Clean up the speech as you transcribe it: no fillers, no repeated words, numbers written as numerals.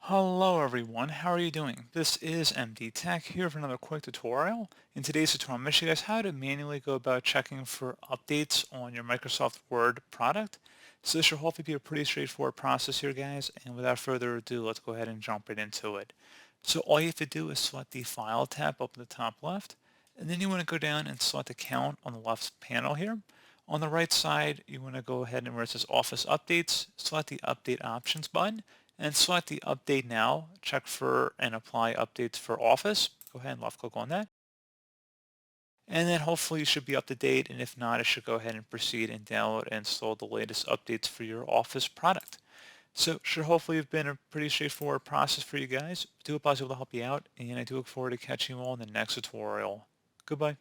Hello everyone, how are you doing? This is MD Tech here for another quick tutorial. In today's tutorial, I'm going to show you guys how to manually go about checking for updates on your Microsoft Word product. So this should hopefully be a pretty straightforward process here, guys, and without further ado, let's go ahead and jump right into it. So all you have to do is select the File tab up in the top left, and then you want to go down and select Account on the left panel here. On the right side, you want to go ahead and where it says Office Updates, select the Update Options button, and select the Update Now. Check for and apply updates for Office. Go ahead and left click on that. And then hopefully you should be up to date. And if not, it should go ahead and proceed and download and install the latest updates for your Office product. So should hopefully have been a pretty straightforward process for you guys. I do hope I was able to help you out. And I do look forward to catching you all in the next tutorial. Goodbye.